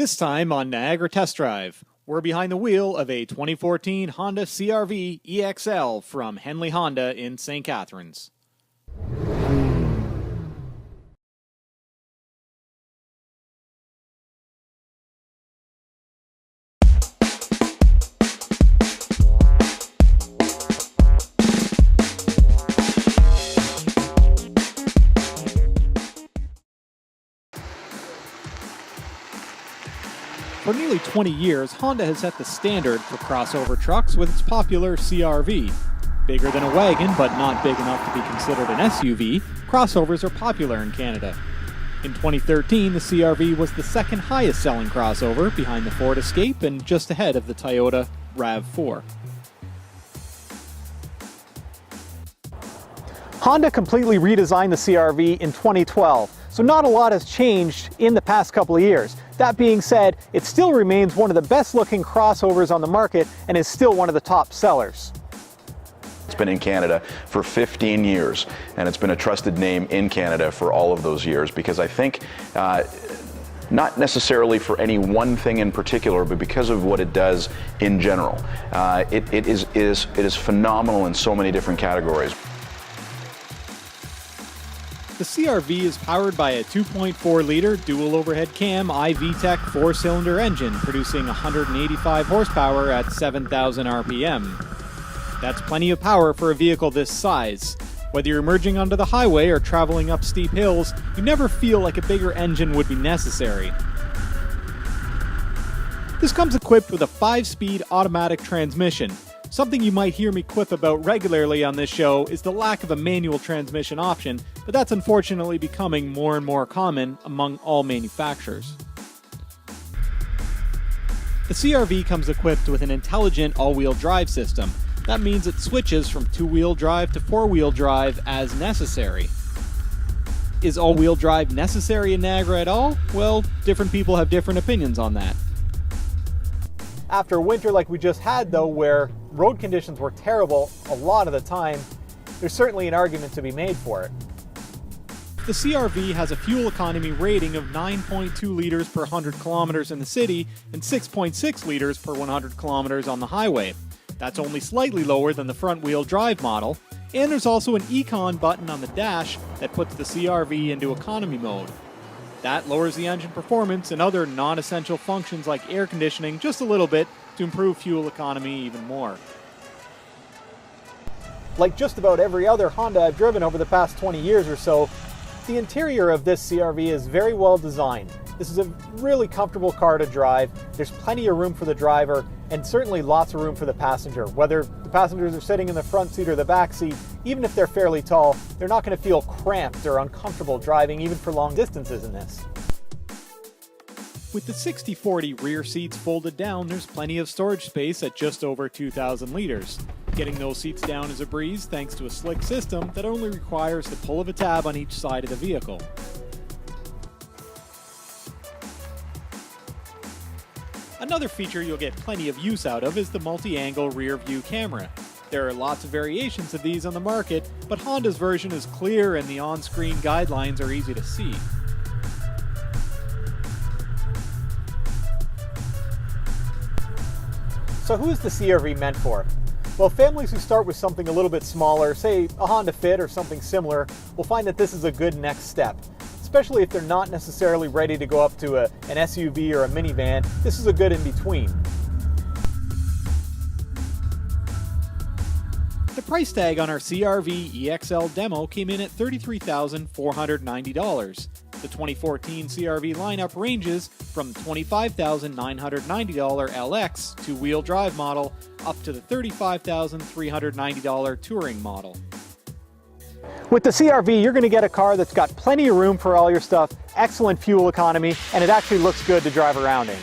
This time on Niagara Test Drive, we're behind the wheel of a 2014 Honda CR-V EXL from Henley Honda in St. Catharines. For nearly 20 years, Honda has set the standard for crossover trucks with its popular CR-V. Bigger than a wagon, but not big enough to be considered an SUV, crossovers are popular in Canada. In 2013, the CR-V was the second highest selling crossover, behind the Ford Escape and just ahead of the Toyota RAV4. Honda completely redesigned the CR-V in 2012, so not a lot has changed in the past couple of years. That being said, it still remains one of the best looking crossovers on the market and is still one of the top sellers. It's been in Canada for 15 years, and it's been a trusted name in Canada for all of those years because I think not necessarily for any one thing in particular, but because of what it does in general. It is phenomenal in so many different categories. The CR-V is powered by a 2.4-liter dual overhead cam iVTEC 4-cylinder engine producing 185 horsepower at 7,000 RPM. That's plenty of power for a vehicle this size. Whether you're emerging onto the highway or traveling up steep hills, you never feel like a bigger engine would be necessary. This comes equipped with a 5-speed automatic transmission. Something you might hear me quip about regularly on this show is the lack of a manual transmission option, but that's unfortunately becoming more and more common among all manufacturers. The CR-V comes equipped with an intelligent all-wheel drive system. That means it switches from two-wheel drive to four-wheel drive as necessary. Is all-wheel drive necessary in Niagara at all? Well, different people have different opinions on that. After a winter like we just had though, where road conditions were terrible a lot of the time, there's certainly an argument to be made for it. The CR-V has a fuel economy rating of 9.2 liters per 100 kilometers in the city and 6.6 liters per 100 kilometers on the highway. That's only slightly lower than the front-wheel drive model, and there's also an Econ button on the dash that puts the CR-V into economy mode. That lowers the engine performance and other non-essential functions like air conditioning just a little bit to improve fuel economy even more. Like just about every other Honda I've driven over the past 20 years or so, the interior of this CR-V is very well designed. This is a really comfortable car to drive. There's plenty of room for the driver and certainly lots of room for the passenger. Whether the passengers are sitting in the front seat or the back seat, even if they're fairly tall, they're not going to feel cramped or uncomfortable driving even for long distances in this. With the 60/40 rear seats folded down, there's plenty of storage space at just over 2,000 liters. Getting those seats down is a breeze thanks to a slick system that only requires the pull of a tab on each side of the vehicle. Another feature you'll get plenty of use out of is the multi-angle rear view camera. There are lots of variations of these on the market, but Honda's version is clear and the on-screen guidelines are easy to see. So who is the CR-V meant for? Well, families who start with something a little bit smaller, say a Honda Fit or something similar, will find that this is a good next step. Especially if they're not necessarily ready to go up to an SUV or a minivan, this is a good in-between. The price tag on our CR-V EXL demo came in at $33,490. The 2014 CR-V lineup ranges from the $25,990 LX two-wheel drive model up to the $35,390 touring model. With the CR-V, you're going to get a car that's got plenty of room for all your stuff, excellent fuel economy, and it actually looks good to drive around in.